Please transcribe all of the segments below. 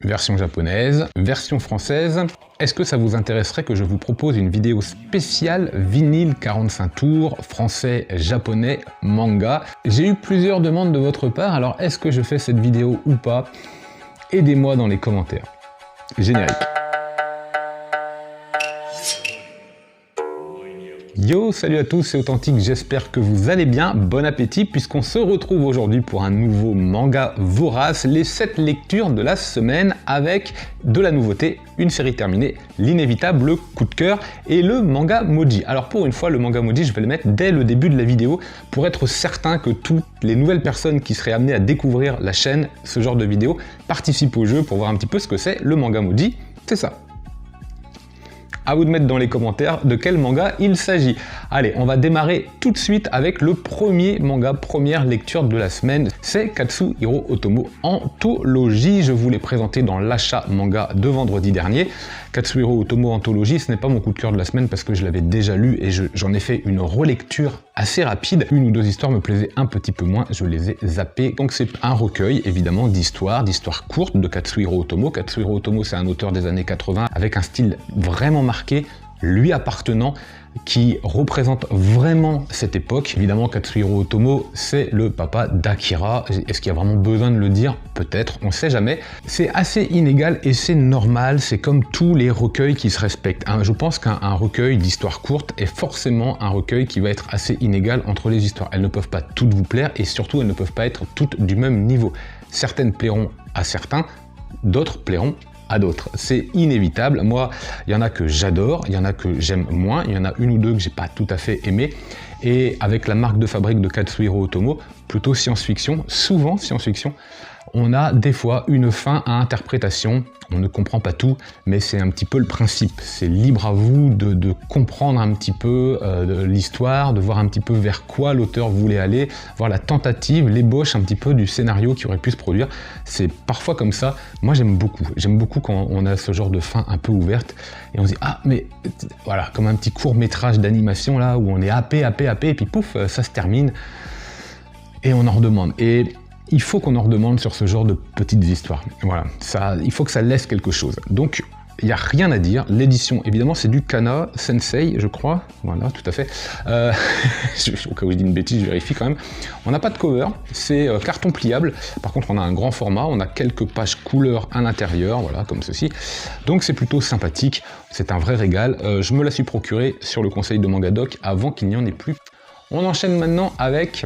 version japonaise, version française. Est-ce que ça vous intéresserait que je vous propose une vidéo spéciale vinyle 45 tours, français, japonais, manga? J'ai eu plusieurs demandes de votre part, alors est-ce que je fais cette vidéo ou pas? Aidez-moi dans les commentaires. Générique. Yo, salut à tous, c'est Authentique, j'espère que vous allez bien, bon appétit, puisqu'on se retrouve aujourd'hui pour un nouveau manga vorace, les 7 lectures de la semaine, avec de la nouveauté, une série terminée, l'inévitable coup de cœur et le manga Moji. Alors pour une fois, le manga Moji, je vais le mettre dès le début de la vidéo, pour être certain que toutes les nouvelles personnes qui seraient amenées à découvrir la chaîne, ce genre de vidéo, participent au jeu pour voir un petit peu ce que c'est le manga Moji, c'est ça. À vous de mettre dans les commentaires de quel manga il s'agit. Allez, on va démarrer tout de suite avec le premier manga, première lecture de la semaine. C'est Katsuhiro Otomo Anthologie. Je vous l'ai présenté dans l'achat manga de vendredi dernier. Katsuhiro Otomo Anthologie, ce n'est pas mon coup de cœur de la semaine parce que je l'avais déjà lu et j'en ai fait une relecture assez rapide. Une ou deux histoires me plaisaient un petit peu moins, je les ai zappées. Donc c'est un recueil évidemment d'histoires courtes de Katsuhiro Otomo. Katsuhiro Otomo, c'est un auteur des années 80 avec un style vraiment marqué, lui appartenant, qui représente vraiment cette époque. Évidemment, Katsuhiro Otomo, c'est le papa d'Akira. Est-ce qu'il y a vraiment besoin de le dire? Peut-être, on ne sait jamais. C'est assez inégal et c'est normal, c'est comme tous les recueils qui se respectent. Je pense qu'un recueil d'histoires courtes est forcément un recueil qui va être assez inégal entre les histoires. Elles ne peuvent pas toutes vous plaire et surtout, elles ne peuvent pas être toutes du même niveau. Certaines plairont à certains, d'autres plairont à d'autres. C'est inévitable. Moi, il y en a que j'adore, il y en a que j'aime moins, il y en a une ou deux que j'ai pas tout à fait aimé. Et avec la marque de fabrique de Katsuhiro Otomo, plutôt science-fiction, souvent science-fiction, on a des fois une fin à interprétation. On ne comprend pas tout, mais c'est un petit peu le principe. C'est libre à vous de comprendre un petit peu l'histoire, de voir un petit peu vers quoi l'auteur voulait aller, voir la tentative, l'ébauche un petit peu du scénario qui aurait pu se produire. C'est parfois comme ça. Moi, j'aime beaucoup. J'aime beaucoup quand on a ce genre de fin un peu ouverte et on se dit « Ah, mais voilà, comme un petit court-métrage d'animation là, où on est happé, et puis pouf, ça se termine. » Et on en redemande. Et il faut qu'on en redemande sur ce genre de petites histoires. Voilà, il faut que ça laisse quelque chose. Donc, il n'y a rien à dire. L'édition, évidemment, c'est du Kana Sensei, je crois. Voilà, tout à fait. Au cas où je dis une bêtise, je vérifie quand même. On n'a pas de cover, c'est carton pliable. Par contre, on a un grand format, on a quelques pages couleurs à l'intérieur, voilà, comme ceci. Donc, c'est plutôt sympathique. C'est un vrai régal. Je me la suis procurée sur le conseil de Mangadoc avant qu'il n'y en ait plus. On enchaîne maintenant avec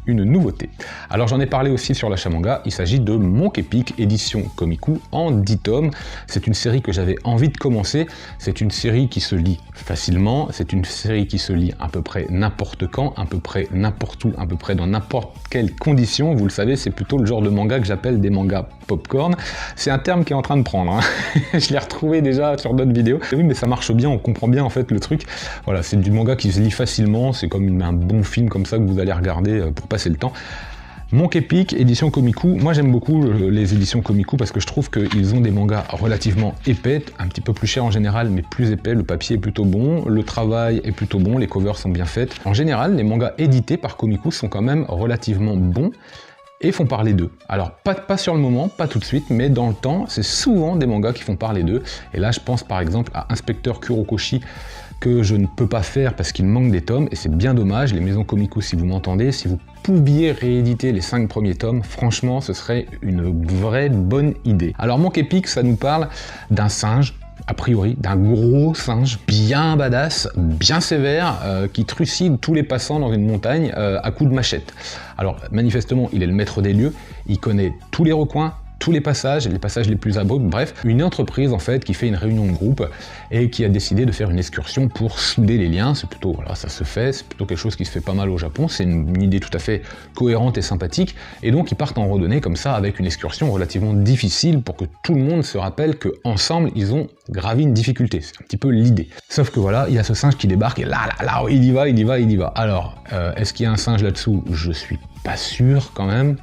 une nouveauté. Alors j'en ai parlé aussi sur l'achat manga, il s'agit de Monkey Pick, édition Komiku, en 10 tomes. C'est une série que j'avais envie de commencer, c'est une série qui se lit facilement, c'est une série qui se lit à peu près n'importe quand, à peu près n'importe où, à peu près dans n'importe quelles conditions. Vous le savez, c'est plutôt le genre de manga que j'appelle des mangas popcorn. C'est un terme qui est en train de prendre, hein. Je l'ai retrouvé déjà sur d'autres vidéos. Et oui, mais ça marche bien, on comprend bien en fait le truc. Voilà, c'est du manga qui se lit facilement, c'est comme un bon film comme ça que vous allez regarder pour passer le temps. Monkey Pick, édition Komiku. Moi j'aime beaucoup les éditions Komiku parce que je trouve qu'ils ont des mangas relativement épais, un petit peu plus chers en général, mais plus épais. Le papier est plutôt bon, le travail est plutôt bon, les covers sont bien faites. En général, les mangas édités par Komiku sont quand même relativement bons et font parler d'eux. Alors pas sur le moment, pas tout de suite, mais dans le temps, c'est souvent des mangas qui font parler d'eux. Et là je pense par exemple à Inspecteur Kurokoshi, que je ne peux pas faire parce qu'il manque des tomes, et c'est bien dommage. Les maisons Komiku, si vous m'entendez, si vous pouviez rééditer les 5 premiers tomes, franchement ce serait une vraie bonne idée. Alors Monkey Pick, ça nous parle d'un singe, a priori d'un gros singe bien badass, bien sévère, qui trucide tous les passants dans une montagne à coups de machette. Alors manifestement il est le maître des lieux, il connaît tous les recoins, tous les passages les plus abrupts, bref, une entreprise en fait qui fait une réunion de groupe et qui a décidé de faire une excursion pour souder les liens. C'est plutôt, voilà, ça se fait, c'est plutôt quelque chose qui se fait pas mal au Japon, c'est une idée tout à fait cohérente et sympathique, et donc ils partent en randonnée comme ça avec une excursion relativement difficile pour que tout le monde se rappelle qu'ensemble ils ont gravi une difficulté, c'est un petit peu l'idée. Sauf que voilà, il y a ce singe qui débarque et là, il y va. Alors, est-ce qu'il y a un singe là-dessous? Je suis pas sûr quand même.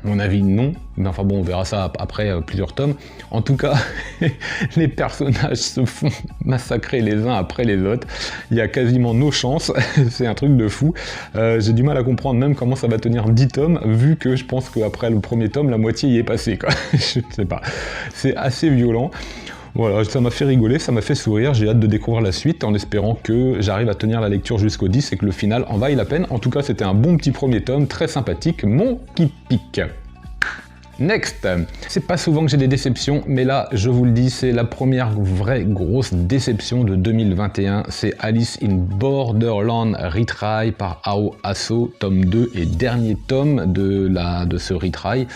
mon avis, non. Mais enfin bon, on verra ça après plusieurs tomes. En tout cas, les personnages se font massacrer les uns après les autres. Il y a quasiment no chance. C'est un truc de fou. J'ai du mal à comprendre même comment ça va tenir 10 tomes, vu que je pense qu'après le premier tome, la moitié y est passée, quoi. Je sais pas. C'est assez violent. Voilà, ça m'a fait rigoler, ça m'a fait sourire, j'ai hâte de découvrir la suite en espérant que j'arrive à tenir la lecture jusqu'au 10 et que le final en vaille la peine. En tout cas, c'était un bon petit premier tome, très sympathique, mon qui pique. Next, c'est pas souvent que j'ai des déceptions, mais là, je vous le dis, c'est la première vraie grosse déception de 2021, c'est Alice in Borderland Retry par Ao Aso, tome 2 et dernier tome de ce retry.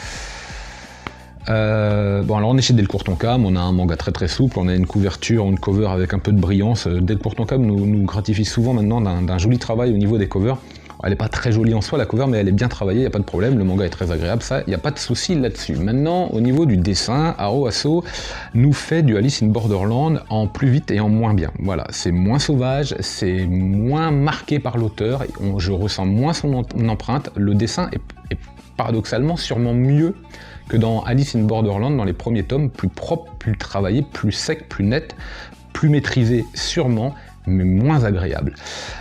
Bon, alors on est chez Delcourt Tonkam, on a un manga très souple, on a une couverture, une cover avec un peu de brillance. Delcourt Tonkam nous gratifie souvent maintenant d'un joli travail au niveau des covers. Elle n'est pas très jolie en soi la cover, mais elle est bien travaillée, il n'y a pas de problème, le manga est très agréable, ça, il n'y a pas de souci là-dessus. Maintenant, au niveau du dessin, Ao Aso nous fait du Alice in Borderland en plus vite et en moins bien. Voilà, c'est moins sauvage, c'est moins marqué par l'auteur, je ressens moins son empreinte, le dessin est paradoxalement sûrement mieux que dans Alice in Borderland, dans les premiers tomes, plus propre, plus travaillé, plus sec, plus net, plus maîtrisé sûrement, mais moins agréable.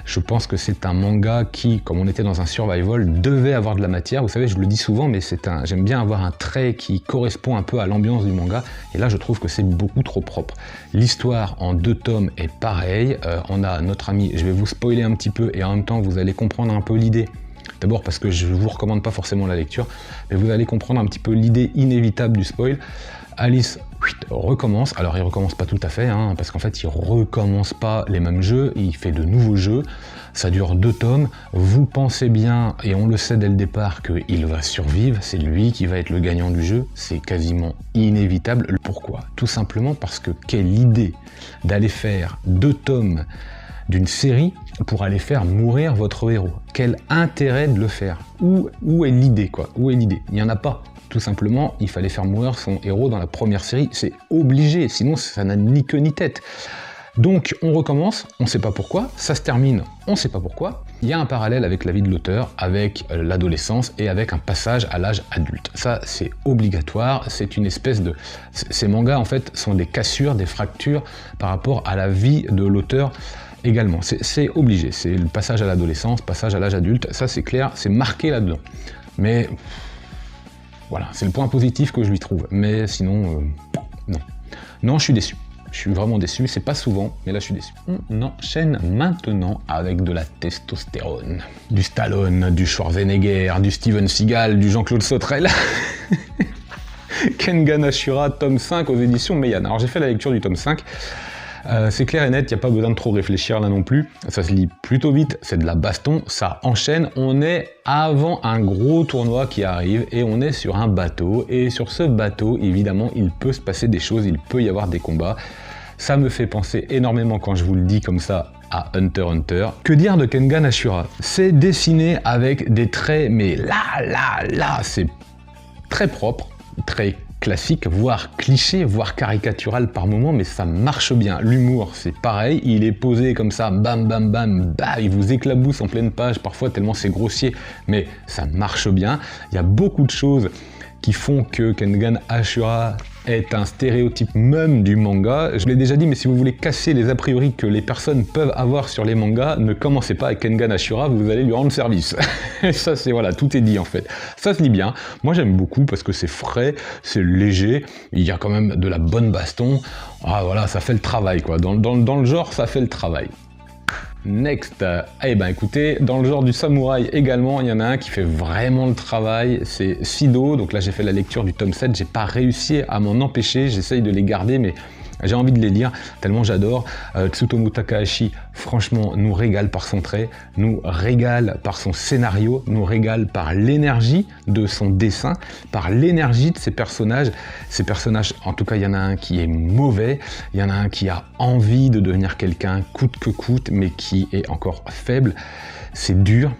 Je pense que c'est un manga qui, comme on était dans un survival, devait avoir de la matière. Vous savez, je le dis souvent, mais j'aime bien avoir un trait qui correspond un peu à l'ambiance du manga, et là je trouve que c'est beaucoup trop propre. L'histoire en 2 tomes est pareille, on a notre ami, je vais vous spoiler un petit peu, et en même temps vous allez comprendre un peu l'idée. D'abord parce que je ne vous recommande pas forcément la lecture, mais vous allez comprendre un petit peu l'idée inévitable du spoil. Alice recommence, alors il recommence pas tout à fait, hein, parce qu'en fait il recommence pas les mêmes jeux, il fait de nouveaux jeux, ça dure 2 tomes, vous pensez bien, et on le sait dès le départ, qu'il va survivre, c'est lui qui va être le gagnant du jeu, c'est quasiment inévitable. Pourquoi? Tout simplement parce que quelle idée d'aller faire 2 tomes d'une série pour aller faire mourir votre héros. Quel intérêt de le faire? Où est l'idée, quoi? Où est l'idée? Il n'y en a pas. Tout simplement, il fallait faire mourir son héros dans la première série. C'est obligé, sinon ça n'a ni queue ni tête. Donc on recommence, on ne sait pas pourquoi, ça se termine, on ne sait pas pourquoi. Il y a un parallèle avec la vie de l'auteur, avec l'adolescence et avec un passage à l'âge adulte. Ça c'est obligatoire, c'est une espèce de... Ces mangas en fait sont des cassures, des fractures par rapport à la vie de l'auteur également. C'est obligé, c'est le passage à l'adolescence, passage à l'âge adulte, ça c'est clair, c'est marqué là-dedans. Mais voilà, c'est le point positif que je lui trouve. Mais sinon, non. Non, je suis déçu. Je suis vraiment déçu, c'est pas souvent, mais là je suis déçu. On enchaîne maintenant avec de la testostérone. Du Stallone, du Schwarzenegger, du Steven Seagal, du Jean-Claude Sauterelle. Kengan Ashura, tome 5 aux éditions Meian. Alors j'ai fait la lecture du tome 5. C'est clair et net, il n'y a pas besoin de trop réfléchir là non plus. Ça se lit plutôt vite, c'est de la baston, ça enchaîne. On est avant un gros tournoi qui arrive et on est sur un bateau. Et sur ce bateau, évidemment, il peut se passer des choses, il peut y avoir des combats. Ça me fait penser énormément quand je vous le dis comme ça à Hunter x Hunter. Que dire de Kengan Ashura? C'est dessiné avec des traits, mais là, c'est très propre, très classique, voire cliché, voire caricatural par moment, mais ça marche bien. L'humour, c'est pareil, il est posé comme ça, bam, bam, bam, bah, il vous éclabousse en pleine page, parfois tellement c'est grossier, mais ça marche bien. Il y a beaucoup de choses qui font que Kengan Ashura est un stéréotype même du manga. Je l'ai déjà dit, mais si vous voulez casser les a priori que les personnes peuvent avoir sur les mangas, ne commencez pas avec Kengan Ashura, vous allez lui rendre service. Ça c'est voilà, tout est dit en fait. Ça se lit bien, moi j'aime beaucoup parce que c'est frais, c'est léger, il y a quand même de la bonne baston, ah voilà, ça fait le travail quoi, dans le genre ça fait le travail. Next, eh ben écoutez, dans le genre du samouraï également, il y en a un qui fait vraiment le travail, c'est Sido. Donc là j'ai fait la lecture du tome 7, j'ai pas réussi à m'en empêcher, j'essaye de les garder mais j'ai envie de les lire tellement j'adore. Tsutomu Takahashi, franchement, nous régale par son trait, nous régale par son scénario, nous régale par l'énergie de son dessin, par l'énergie de ses personnages. Ces personnages, en tout cas, il y en a un qui est mauvais, il y en a un qui a envie de devenir quelqu'un coûte que coûte, mais qui est encore faible. C'est dur.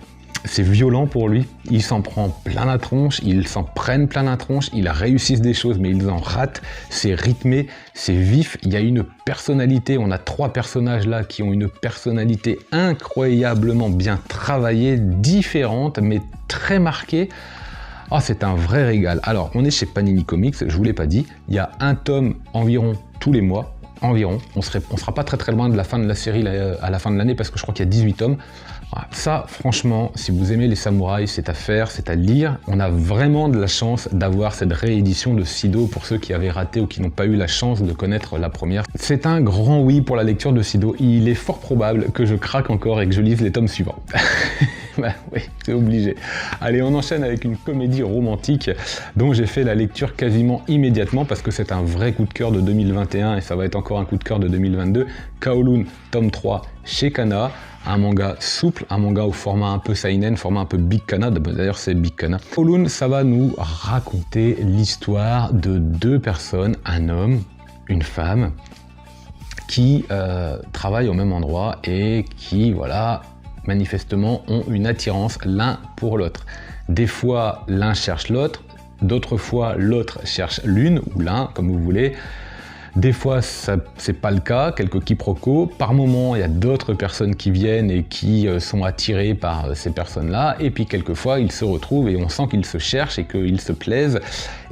C'est violent pour lui, il s'en prend plein la tronche, ils s'en prennent plein la tronche, ils réussissent des choses mais ils en ratent, c'est rythmé, c'est vif, il y a une personnalité, on a 3 personnages là qui ont une personnalité incroyablement bien travaillée, différente mais très marquée. Ah, c'est un vrai régal. Alors, on est chez Panini Comics, je vous l'ai pas dit, il y a un tome environ tous les mois, environ. On sera pas très loin de la fin de la série à la fin de l'année parce que je crois qu'il y a 18 tomes. Ça, franchement, si vous aimez les samouraïs, c'est à faire, c'est à lire. On a vraiment de la chance d'avoir cette réédition de Sido pour ceux qui avaient raté ou qui n'ont pas eu la chance de connaître la première. C'est un grand oui pour la lecture de Sido. Il est fort probable que je craque encore et que je lise les tomes suivants. Bah oui, c'est obligé. Allez, on enchaîne avec une comédie romantique dont j'ai fait la lecture quasiment immédiatement parce que c'est un vrai coup de cœur de 2021 et ça va être encore un coup de cœur de 2022. Kowloon, tome 3 chez Kana. Un manga souple, un manga au format un peu seinen, format un peu Big Kana, d'ailleurs c'est Big Kana. Kowloon, ça va nous raconter l'histoire de deux personnes, un homme, une femme, qui travaillent au même endroit et qui, voilà, manifestement ont une attirance l'un pour l'autre. Des fois, l'un cherche l'autre, d'autres fois, l'autre cherche l'une, ou l'un, comme vous voulez. Des fois, c'est pas le cas, quelques quiproquos. Par moment, il y a d'autres personnes qui viennent et qui sont attirées par ces personnes-là. Et puis, quelquefois, ils se retrouvent et on sent qu'ils se cherchent et qu'ils se plaisent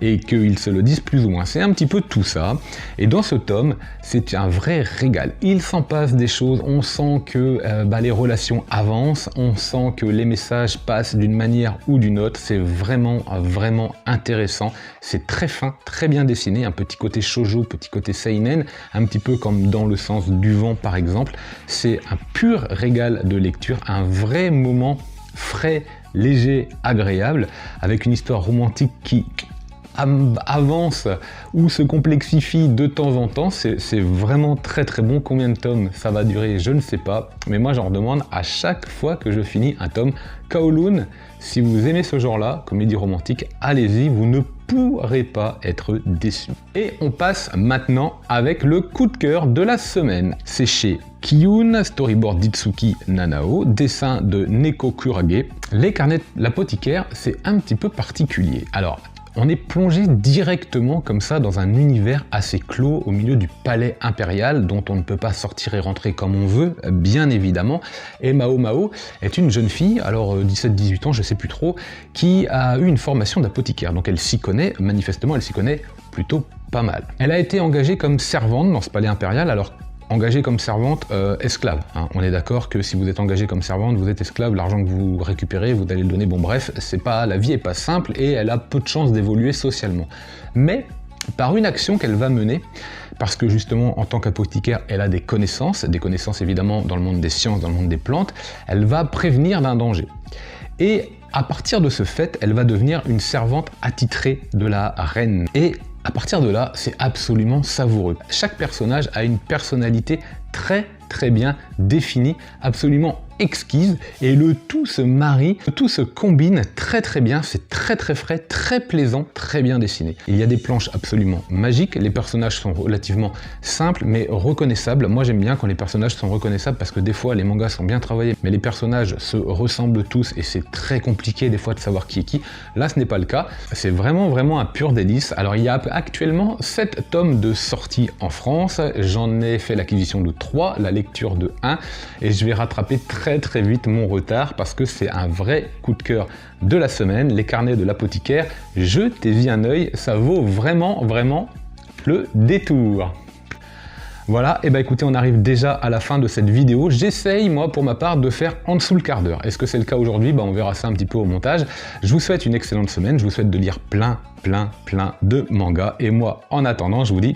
et qu'ils se le disent plus ou moins. C'est un petit peu tout ça. Et dans ce tome, c'est un vrai régal. Il s'en passe des choses. On sent que les relations avancent. On sent que les messages passent d'une manière ou d'une autre. C'est vraiment, vraiment intéressant. C'est très fin, très bien dessiné. Un petit côté shoujo, petit côté seinen, un petit peu comme dans le sens du vent par exemple. C'est un pur régal de lecture, un vrai moment frais, léger, agréable, avec une histoire romantique qui avance ou se complexifie de temps en temps. C'est vraiment très bon. Combien de tomes ça va durer, je ne sais pas, mais moi j'en redemande à chaque fois que je finis un tome. Kowloon, si vous aimez ce genre-là, comédie romantique, allez-y, vous ne pourrez pas être déçu. Et on passe maintenant avec le coup de cœur de la semaine. C'est chez Kiyun, storyboard d'Itsuki Nanao, dessin de Neko Kurage. Les carnets de l'apothicaire, c'est un petit peu particulier. Alors, on est plongé directement comme ça dans un univers assez clos au milieu du palais impérial dont on ne peut pas sortir et rentrer comme on veut, bien évidemment. Et Mao Mao est une jeune fille, alors 17-18 ans, je sais plus trop, qui a eu une formation d'apothicaire. Donc elle s'y connaît, manifestement elle s'y connaît plutôt pas mal. Elle a été engagée comme servante dans ce palais impérial, alors engagée comme servante, esclave. Hein. On est d'accord que si vous êtes engagé comme servante, vous êtes esclave, l'argent que vous récupérez, vous allez le donner. Bon bref, la vie est pas simple et elle a peu de chances d'évoluer socialement. Mais par une action qu'elle va mener, parce que justement en tant qu'apothicaire, elle a des connaissances évidemment dans le monde des sciences, dans le monde des plantes, elle va prévenir d'un danger. Et à partir de ce fait, elle va devenir une servante attitrée de la reine. Et à partir de là, c'est absolument savoureux. Chaque personnage a une personnalité très bien définie, absolument exquise, et le tout se marie, le tout se combine très bien, c'est très frais, très plaisant, très bien dessiné. Il y a des planches absolument magiques, les personnages sont relativement simples mais reconnaissables. Moi j'aime bien quand les personnages sont reconnaissables parce que des fois les mangas sont bien travaillés mais les personnages se ressemblent tous et c'est très compliqué des fois de savoir qui est qui. Là ce n'est pas le cas, c'est vraiment un pur délice. Alors il y a actuellement 7 tomes de sortie en France, j'en ai fait l'acquisition de 3, la lecture de 1 et je vais rattraper très vite mon retard parce que c'est un vrai coup de cœur de la semaine. Les carnets de l'apothicaire, jetez-y un œil, ça vaut vraiment le détour. Voilà, et bah écoutez, on arrive déjà à la fin de cette vidéo. J'essaye, moi, pour ma part, de faire en dessous le quart d'heure. Est-ce que c'est le cas aujourd'hui? Bah on verra ça un petit peu au montage. Je vous souhaite une excellente semaine, je vous souhaite de lire plein de mangas. Et moi, en attendant, je vous dis